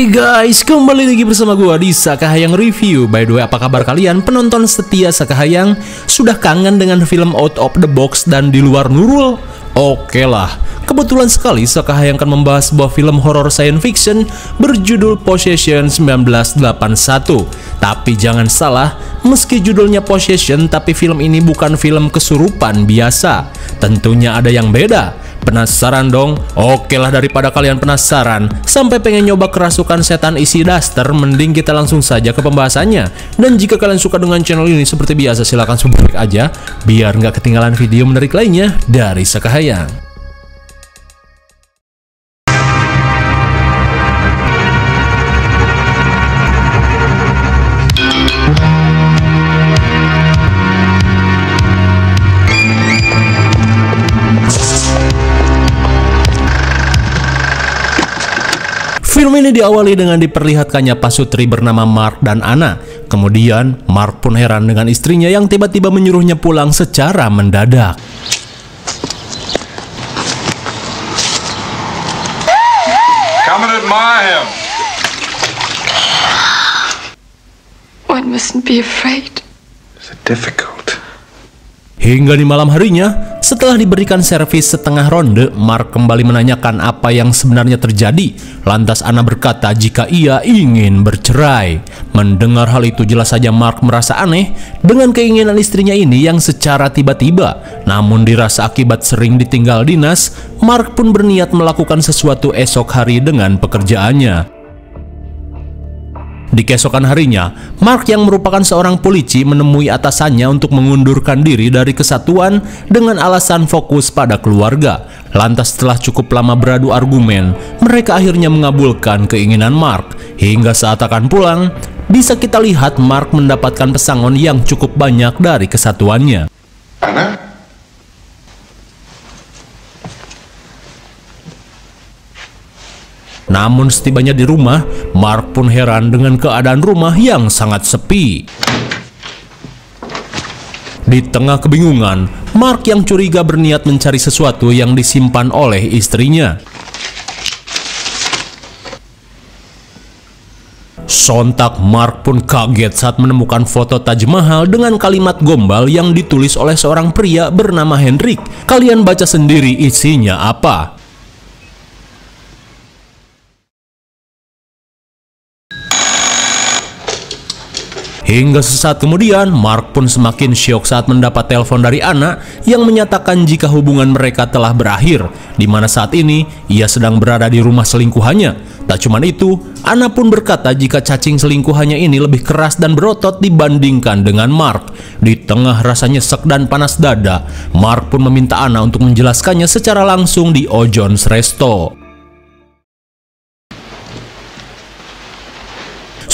Hai guys, kembali lagi bersama gua di Sakahayang Review. By the way, apa kabar kalian penonton setia Sakahayang? Sudah kangen dengan film Out of the Box dan Di Luar Nurul? Oke lah, kebetulan sekali Sakahayang akan membahas sebuah film horror science fiction berjudul Possession 1981. Tapi jangan salah, meski judulnya Possession, tapi film ini bukan film kesurupan biasa. Tentunya ada yang beda. Penasaran dong? Oke lah, daripada kalian penasaran sampai pengen nyoba kerasukan setan isi daster, mending kita langsung saja ke pembahasannya. Dan jika kalian suka dengan channel ini, seperti biasa silahkan subscribe aja biar nggak ketinggalan video menarik lainnya dari Sakahayang. Film ini diawali dengan diperlihatkannya pasutri bernama Mark dan Anna. Kemudian, Mark pun heran dengan istrinya yang tiba-tiba menyuruhnya pulang secara mendadak. Come and admire him. One mustn't be afraid. It's difficult. Hingga di malam harinya, setelah diberikan servis setengah ronde, Mark kembali menanyakan apa yang sebenarnya terjadi. Lantas Anna berkata jika ia ingin bercerai. Mendengar hal itu, jelas saja Mark merasa aneh dengan keinginan istrinya ini yang secara tiba-tiba. Namun dirasa akibat sering ditinggal dinas, Mark pun berniat melakukan sesuatu esok hari dengan pekerjaannya. Di keesokan harinya, Mark yang merupakan seorang polisi menemui atasannya untuk mengundurkan diri dari kesatuan dengan alasan fokus pada keluarga. Lantas setelah cukup lama beradu argumen, mereka akhirnya mengabulkan keinginan Mark. Hingga saat akan pulang, bisa kita lihat Mark mendapatkan pesangon yang cukup banyak dari kesatuannya. Anna? Namun setibanya di rumah, Mark pun heran dengan keadaan rumah yang sangat sepi. Di tengah kebingungan, Mark yang curiga berniat mencari sesuatu yang disimpan oleh istrinya. Sontak Mark pun kaget saat menemukan foto Taj Mahal dengan kalimat gombal yang ditulis oleh seorang pria bernama Hendrik. Kalian baca sendiri isinya apa. Hingga sesaat kemudian, Mark pun semakin syok saat mendapat telepon dari Anna yang menyatakan jika hubungan mereka telah berakhir, di mana saat ini ia sedang berada di rumah selingkuhannya. Tak cuma itu, Anna pun berkata jika cacing selingkuhannya ini lebih keras dan berotot dibandingkan dengan Mark. Di tengah rasa nyesek dan panas dada, Mark pun meminta Anna untuk menjelaskannya secara langsung di Ojon's Resto.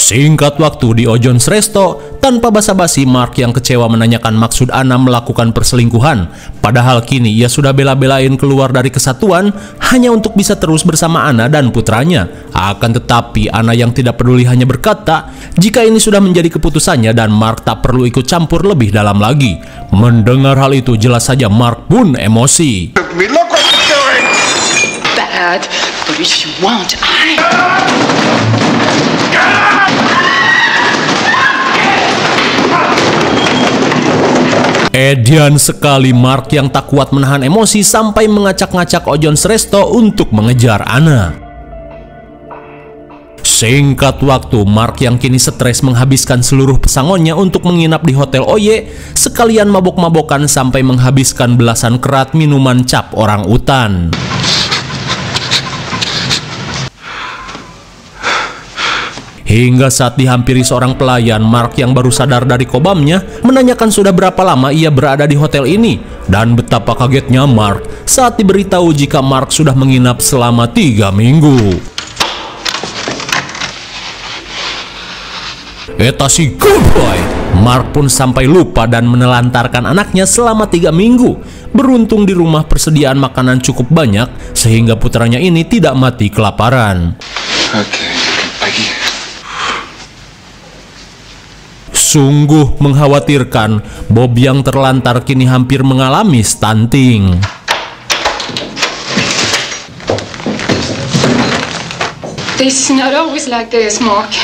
Singkat waktu di Ojon's Resto, tanpa basa-basi Mark yang kecewa menanyakan maksud Anna melakukan perselingkuhan. Padahal kini ia sudah bela-belain keluar dari kesatuan hanya untuk bisa terus bersama Anna dan putranya. Akan tetapi Anna yang tidak peduli hanya berkata jika ini sudah menjadi keputusannya dan Mark tak perlu ikut campur lebih dalam lagi. Mendengar hal itu, jelas saja Mark pun emosi. Look what you're doing! Bad, but if you want, Edian sekali Mark yang tak kuat menahan emosi sampai mengacak-ngacak Ojon's Resto untuk mengejar Anna. Singkat waktu, Mark yang kini stres menghabiskan seluruh pesangonnya untuk menginap di Hotel Oye, sekalian mabok-mabokan sampai menghabiskan belasan kerat minuman cap orang utan. Hingga saat dihampiri seorang pelayan, Mark yang baru sadar dari kobamnya menanyakan sudah berapa lama ia berada di hotel ini. Dan betapa kagetnya Mark saat diberitahu jika Mark sudah menginap selama 3 minggu. Eta si goboy! Mark pun sampai lupa dan menelantarkan anaknya selama 3 minggu. Beruntung di rumah persediaan makanan cukup banyak sehingga putranya ini tidak mati kelaparan. Oke, pagi. Sungguh mengkhawatirkan, Bob yang terlantar kini hampir mengalami stunting. This is not always like this, Mark.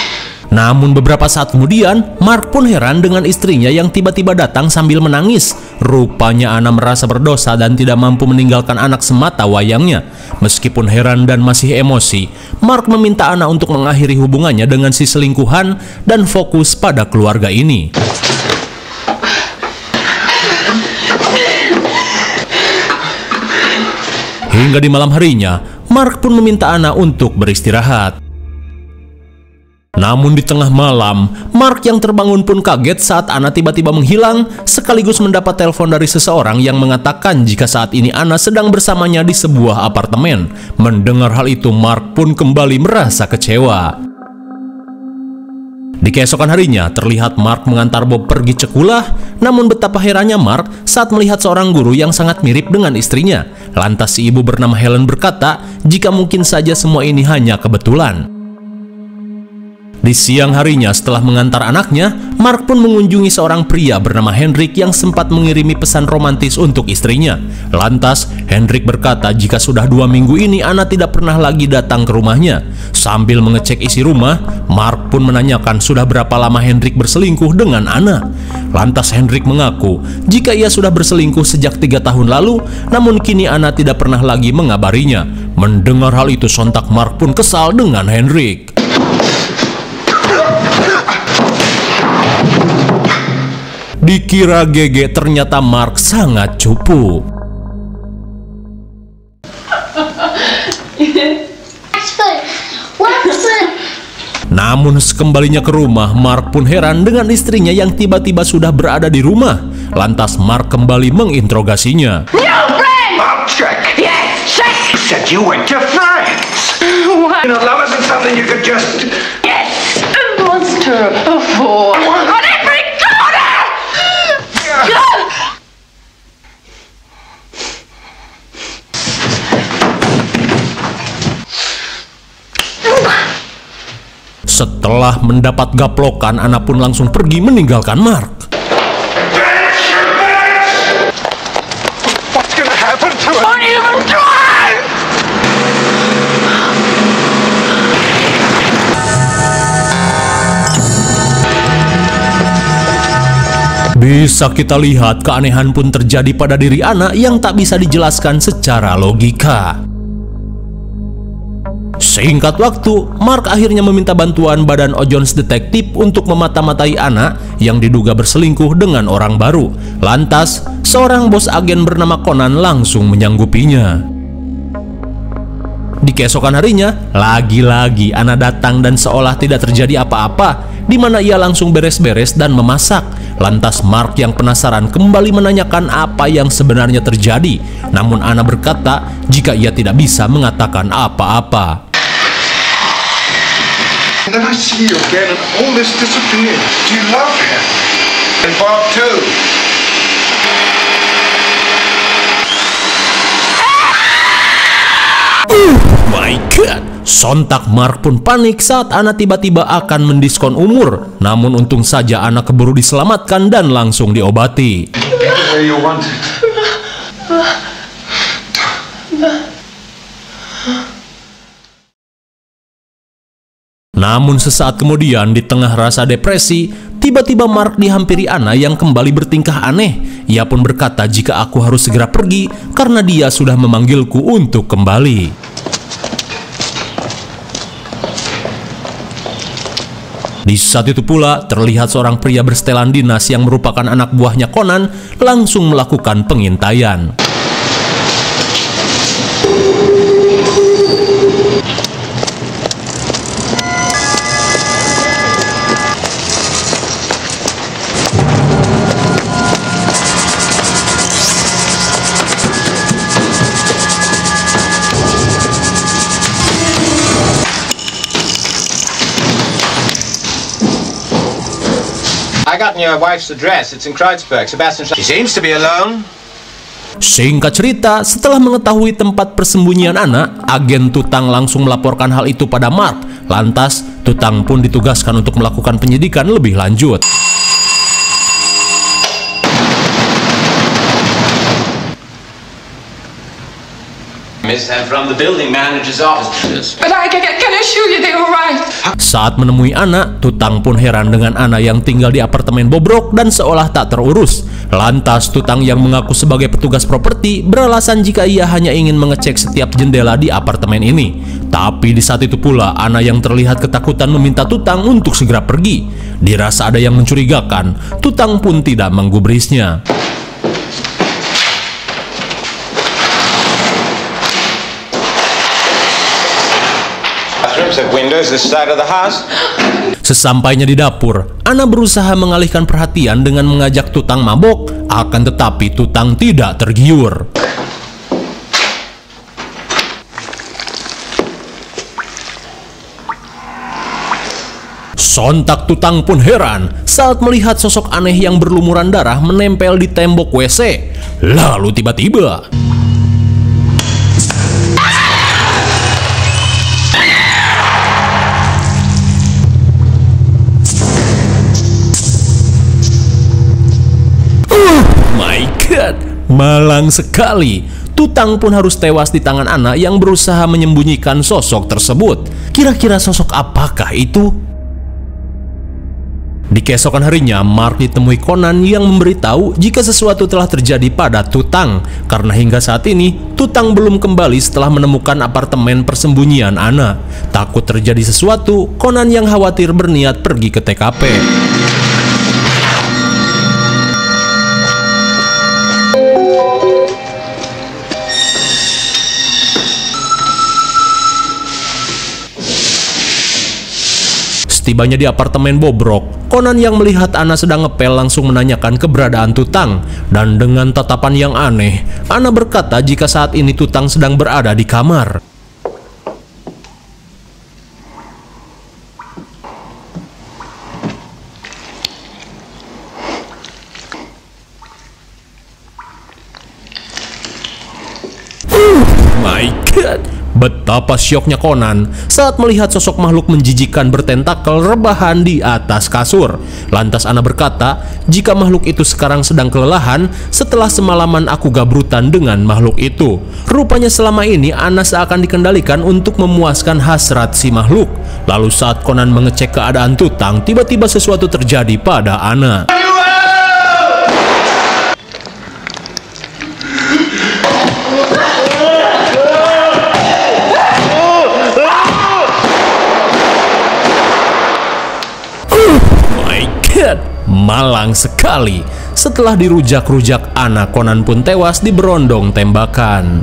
Namun beberapa saat kemudian, Mark pun heran dengan istrinya yang tiba-tiba datang sambil menangis. Rupanya Anna merasa berdosa dan tidak mampu meninggalkan anak semata wayangnya. Meskipun heran dan masih emosi, Mark meminta Anna untuk mengakhiri hubungannya dengan si selingkuhan dan fokus pada keluarga ini. Hingga di malam harinya, Mark pun meminta Anna untuk beristirahat. Namun di tengah malam, Mark yang terbangun pun kaget saat Anna tiba-tiba menghilang, sekaligus mendapat telepon dari seseorang yang mengatakan jika saat ini Anna sedang bersamanya di sebuah apartemen. Mendengar hal itu, Mark pun kembali merasa kecewa. Di keesokan harinya, terlihat Mark mengantar Bob pergi cekulah, namun betapa herannya Mark saat melihat seorang guru yang sangat mirip dengan istrinya. Lantas si ibu bernama Helen berkata jika mungkin saja semua ini hanya kebetulan. Di siang harinya setelah mengantar anaknya, Mark pun mengunjungi seorang pria bernama Hendrik yang sempat mengirimi pesan romantis untuk istrinya. Lantas, Hendrik berkata jika sudah 2 minggu ini Anna tidak pernah lagi datang ke rumahnya. Sambil mengecek isi rumah, Mark pun menanyakan sudah berapa lama Hendrik berselingkuh dengan Anna. Lantas Hendrik mengaku jika ia sudah berselingkuh sejak 3 tahun lalu, namun kini Anna tidak pernah lagi mengabarinya. Mendengar hal itu, sontak Mark pun kesal dengan Hendrik. Dikira GG, ternyata Mark sangat cupu. Namun sekembalinya ke rumah, Mark pun heran dengan istrinya yang tiba-tiba sudah berada di rumah. Lantas Mark kembali menginterogasinya. Bob, check. Yes, check. You said you went to France. What? You know, love isn't something you could just... Yes, a monster, a fool, an every corner. Setelah mendapat gaplokan, Anna pun langsung pergi meninggalkan Mark. What's gonna happen to her? Don't even try. Bisa kita lihat keanehan pun terjadi pada diri Anna yang tak bisa dijelaskan secara logika. Singkat waktu, Mark akhirnya meminta bantuan Badan Ojons Detektif untuk memata-matai Anna yang diduga berselingkuh dengan orang baru. Lantas, seorang bos agen bernama Conan langsung menyanggupinya. Di keesokan harinya, lagi-lagi Anna datang dan seolah tidak terjadi apa-apa, di mana ia langsung beres-beres dan memasak. Lantas Mark yang penasaran kembali menanyakan apa yang sebenarnya terjadi. Namun Anna berkata jika ia tidak bisa mengatakan apa-apa. And then I see you again and all this disappears. Do you love him? And Bob too. My God! Sontak Mark pun panik saat Anna tiba-tiba akan mendiskon umur. Namun untung saja Anna keburu diselamatkan dan langsung diobati. Where you want it. Namun sesaat kemudian di tengah rasa depresi, tiba-tiba Mark dihampiri Anna yang kembali bertingkah aneh. Ia pun berkata jika aku harus segera pergi karena dia sudah memanggilku untuk kembali. Di saat itu pula, terlihat seorang pria bersetelan dinas yang merupakan anak buahnya Conan langsung melakukan pengintaian. I got your wife's address. It's in Kreuzberg. Sebastian. She seems to be alone. Singkat cerita, setelah mengetahui tempat persembunyian Anna, agen Tutang langsung melaporkan hal itu pada Mark. Lantas, Tutang pun ditugaskan untuk melakukan penyidikan lebih lanjut. miss, and from the building manager's office. But I can assure you they were right. Saat menemui Ana, Tutang pun heran dengan Ana yang tinggal di apartemen bobrok dan seolah tak terurus. Lantas Tutang yang mengaku sebagai petugas properti beralasan jika ia hanya ingin mengecek setiap jendela di apartemen ini. Tapi di saat itu pula Ana yang terlihat ketakutan meminta Tutang untuk segera pergi. Dirasa ada yang mencurigakan, Tutang pun tidak menggubrisnya. Sesampainya di dapur, Ana berusaha mengalihkan perhatian dengan mengajak Tutang mabok, akan tetapi Tutang tidak tergiur. Sontak Tutang pun heran saat melihat sosok aneh yang berlumuran darah menempel di tembok WC. Lalu tiba-tiba my God, malang sekali. Tutang pun harus tewas di tangan Ana yang berusaha menyembunyikan sosok tersebut. Kira-kira sosok apakah itu? Di keesokan harinya, Mark ditemui Conan yang memberitahu jika sesuatu telah terjadi pada Tutang. Karena hingga saat ini, Tutang belum kembali setelah menemukan apartemen persembunyian Ana. Takut terjadi sesuatu, Conan yang khawatir berniat pergi ke TKP. Setibanya di apartemen bobrok, Conan yang melihat Ana sedang ngepel langsung menanyakan keberadaan Tutang. Dan dengan tatapan yang aneh, Ana berkata jika saat ini Tutang sedang berada di kamar. My God, betapa syoknya Conan saat melihat sosok makhluk menjijikan bertentakel rebahan di atas kasur. Lantas Ana berkata, jika makhluk itu sekarang sedang kelelahan setelah semalaman aku gabrutan dengan makhluk itu. Rupanya selama ini Ana seakan dikendalikan untuk memuaskan hasrat si makhluk. Lalu saat Conan mengecek keadaan Tutang, tiba-tiba sesuatu terjadi pada Ana. Malang sekali. Setelah dirujak-rujak Ana, Conan pun tewas diberondong tembakan.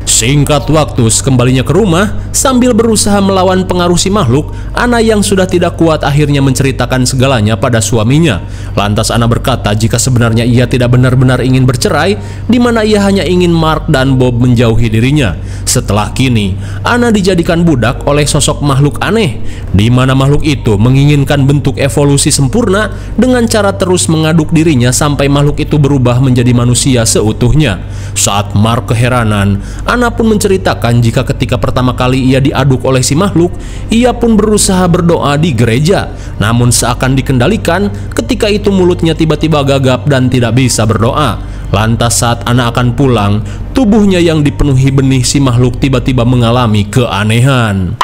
Singkat waktu, sekembalinya ke rumah, sambil berusaha melawan pengaruh si makhluk, Ana yang sudah tidak kuat akhirnya menceritakan segalanya pada suaminya. Lantas Ana berkata jika sebenarnya ia tidak benar-benar ingin bercerai, di mana ia hanya ingin Mark dan Bob menjauhi dirinya. Setelah kini, Ana dijadikan budak oleh sosok makhluk aneh, di mana makhluk itu menginginkan bentuk evolusi sempurna dengan cara terus mengaduk dirinya sampai makhluk itu berubah menjadi manusia seutuhnya. Saat Mark keheranan, Ana pun menceritakan jika ketika pertama kali ia diaduk oleh si makhluk, ia pun berusaha berdoa di gereja. Namun seakan dikendalikan, ketika itu mulutnya tiba-tiba gagap dan tidak bisa berdoa. Lantas saat Ana akan pulang, tubuhnya yang dipenuhi benih si makhluk tiba-tiba mengalami keanehan.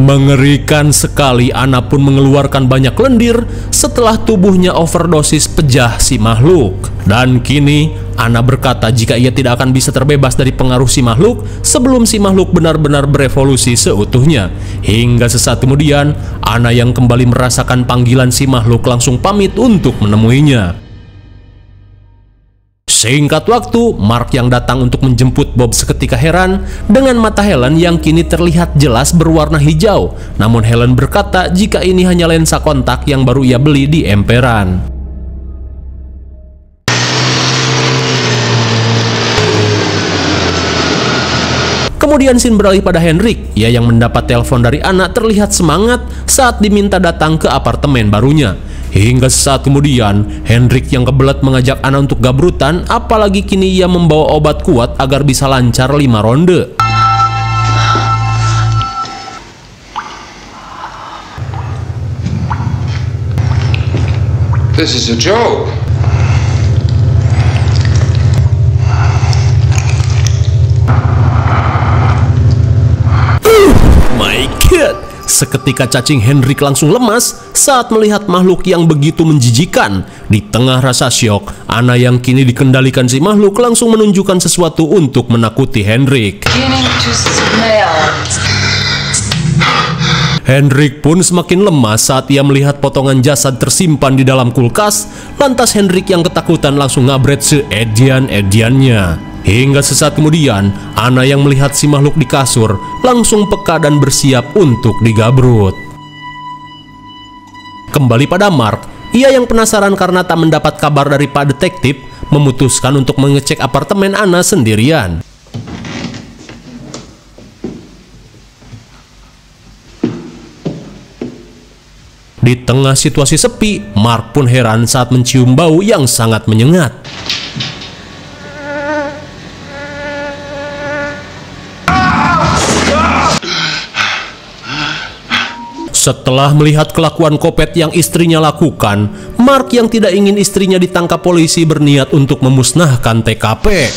Mengerikan sekali, Ana pun mengeluarkan banyak lendir setelah tubuhnya overdosis pejah si makhluk. Dan kini Ana berkata jika ia tidak akan bisa terbebas dari pengaruh si makhluk sebelum si makhluk benar-benar berevolusi seutuhnya. Hingga sesaat kemudian, Ana yang kembali merasakan panggilan si makhluk langsung pamit untuk menemuinya. Singkat waktu, Mark yang datang untuk menjemput Bob seketika heran dengan mata Helen yang kini terlihat jelas berwarna hijau. Namun Helen berkata jika ini hanya lensa kontak yang baru ia beli di emperan. Kemudian scene beralih pada Hendrik. Ia yang mendapat telepon dari Anna terlihat semangat saat diminta datang ke apartemen barunya. Hingga sesaat kemudian, Hendrik yang kebelet mengajak Anna untuk gabrutan, apalagi kini ia membawa obat kuat agar bisa lancar 5 ronde. This is a joke. My God! Seketika cacing Hendrik langsung lemas saat melihat makhluk yang begitu menjijikan. Di tengah rasa syok, Anna yang kini dikendalikan si makhluk langsung menunjukkan sesuatu untuk menakuti Hendrik. Hendrik pun semakin lemas saat ia melihat potongan jasad tersimpan di dalam kulkas. Lantas Hendrik yang ketakutan langsung ngabret seedian-ediannya. Hingga sesaat kemudian, Anna yang melihat si makhluk di kasur langsung peka dan bersiap untuk digabrut. Kembali pada Mark, ia yang penasaran karena tak mendapat kabar dari Pak Detektif, memutuskan untuk mengecek apartemen Anna sendirian. Di tengah situasi sepi, Mark pun heran saat mencium bau yang sangat menyengat. Setelah melihat kelakuan kopet yang istrinya lakukan, Mark yang tidak ingin istrinya ditangkap polisi berniat untuk memusnahkan TKP.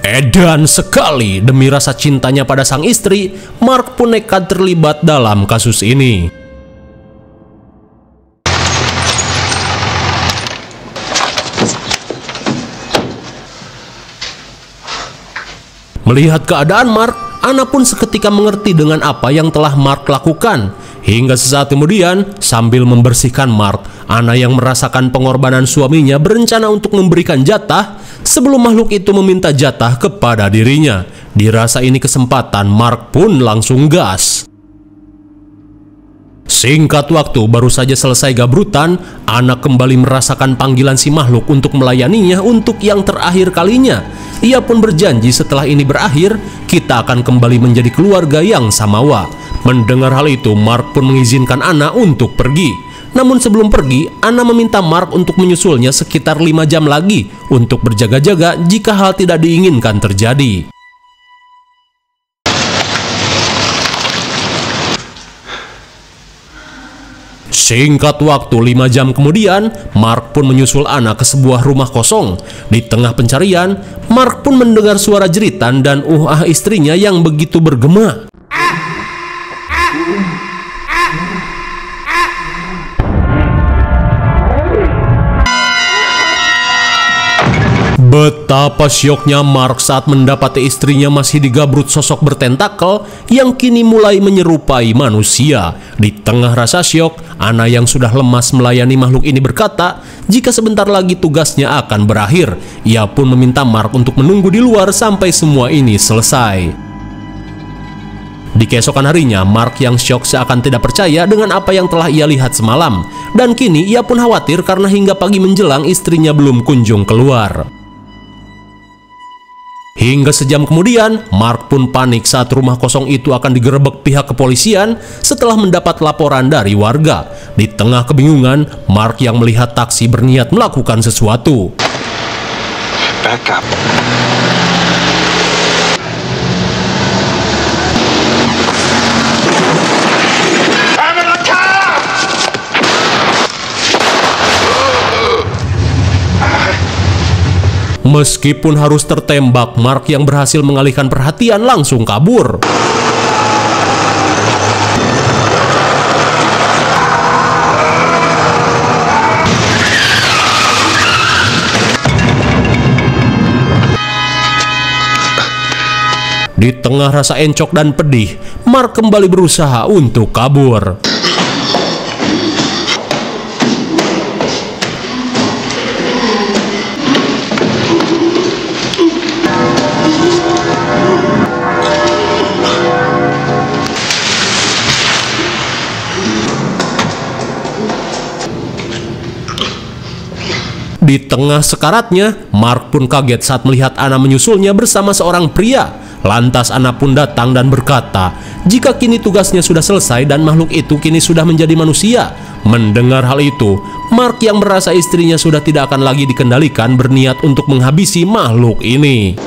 Edan sekali, demi rasa cintanya pada sang istri, Mark pun nekat terlibat dalam kasus ini. Melihat keadaan Mark, Anna pun seketika mengerti dengan apa yang telah Mark lakukan. Hingga sesaat kemudian, sambil membersihkan Mark, Anna yang merasakan pengorbanan suaminya berencana untuk memberikan jatah sebelum makhluk itu meminta jatah kepada dirinya. Dirasa ini kesempatan, Mark pun langsung gas. Singkat waktu, baru saja selesai gabrutan, Anna kembali merasakan panggilan si makhluk untuk melayaninya untuk yang terakhir kalinya. Ia pun berjanji setelah ini berakhir, kita akan kembali menjadi keluarga yang samawa. Mendengar hal itu, Mark pun mengizinkan Anna untuk pergi. Namun sebelum pergi, Anna meminta Mark untuk menyusulnya sekitar 5 jam lagi untuk berjaga-jaga jika hal tidak diinginkan terjadi. Singkat waktu 5 jam kemudian, Mark pun menyusul Anna ke sebuah rumah kosong. Di tengah pencarian, Mark pun mendengar suara jeritan dan istrinya yang begitu bergema. Betapa syoknya Mark saat mendapati istrinya masih digabrut sosok bertentakel yang kini mulai menyerupai manusia. Di tengah rasa syok, Anna yang sudah lemas melayani makhluk ini berkata, jika sebentar lagi tugasnya akan berakhir. Ia pun meminta Mark untuk menunggu di luar sampai semua ini selesai. Di keesokan harinya, Mark yang syok seakan tidak percaya dengan apa yang telah ia lihat semalam. Dan kini ia pun khawatir karena hingga pagi menjelang istrinya belum kunjung keluar. Hingga sejam kemudian, Mark pun panik saat rumah kosong itu akan digerebek pihak kepolisian setelah mendapat laporan dari warga. Di tengah kebingungan, Mark yang melihat taksi berniat melakukan sesuatu. Back up. Meskipun harus tertembak, Mark yang berhasil mengalihkan perhatian langsung kabur. Di tengah rasa encok dan pedih, Mark kembali berusaha untuk kabur. Di tengah sekaratnya, Mark pun kaget saat melihat Anna menyusulnya bersama seorang pria. Lantas Anna pun datang dan berkata, jika kini tugasnya sudah selesai dan makhluk itu kini sudah menjadi manusia. Mendengar hal itu, Mark yang merasa istrinya sudah tidak akan lagi dikendalikan berniat untuk menghabisi makhluk ini.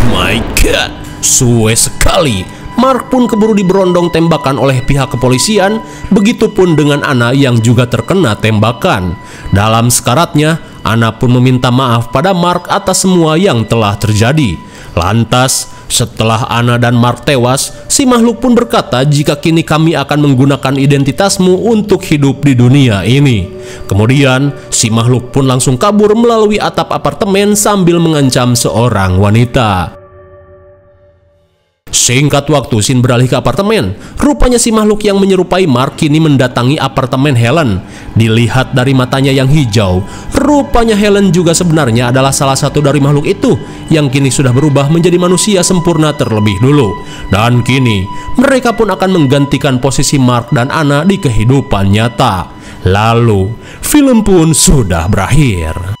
My God, suwe sekali. Mark pun keburu diberondong tembakan oleh pihak kepolisian, begitupun dengan Anna yang juga terkena tembakan. Dalam sekaratnya, Anna pun meminta maaf pada Mark atas semua yang telah terjadi. Lantas, setelah Anna dan Mark tewas, si makhluk pun berkata jika kini kami akan menggunakan identitasmu untuk hidup di dunia ini. Kemudian, si makhluk pun langsung kabur melalui atap apartemen sambil mengancam seorang wanita. Singkat waktu, scene beralih ke apartemen. Rupanya si makhluk yang menyerupai Mark kini mendatangi apartemen Helen. Dilihat dari matanya yang hijau, rupanya Helen juga sebenarnya adalah salah satu dari makhluk itu yang kini sudah berubah menjadi manusia sempurna terlebih dulu. Dan kini mereka pun akan menggantikan posisi Mark dan Anna di kehidupan nyata. Lalu film pun sudah berakhir.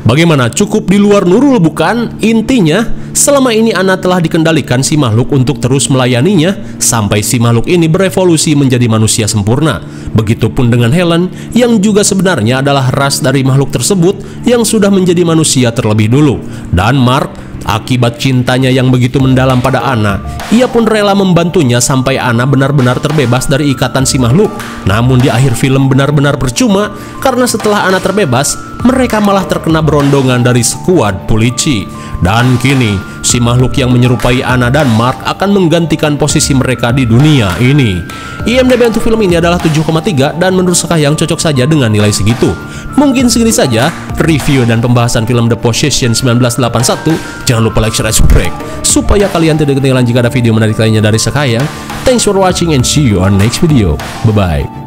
Bagaimana, cukup di luar Nurul bukan? Intinya, selama ini Anna telah dikendalikan si makhluk untuk terus melayaninya sampai si makhluk ini berevolusi menjadi manusia sempurna. Begitupun dengan Helen yang juga sebenarnya adalah ras dari makhluk tersebut yang sudah menjadi manusia terlebih dulu. Dan Mark, akibat cintanya yang begitu mendalam pada Anna, ia pun rela membantunya sampai Anna benar-benar terbebas dari ikatan si makhluk. Namun di akhir film benar-benar percuma, karena setelah Anna terbebas, mereka malah terkena berondongan dari skuad polisi. Dan kini, si makhluk yang menyerupai Anna dan Mark akan menggantikan posisi mereka di dunia ini. IMDb untuk film ini adalah 7,3 dan menurut Sekayang cocok saja dengan nilai segitu. Mungkin segini saja review dan pembahasan film The Possession 1981. Jangan lupa like, share, dan subscribe supaya kalian tidak ketinggalan jika ada video menarik lainnya dari Sekayang. Thanks for watching and see you on next video. Bye-bye.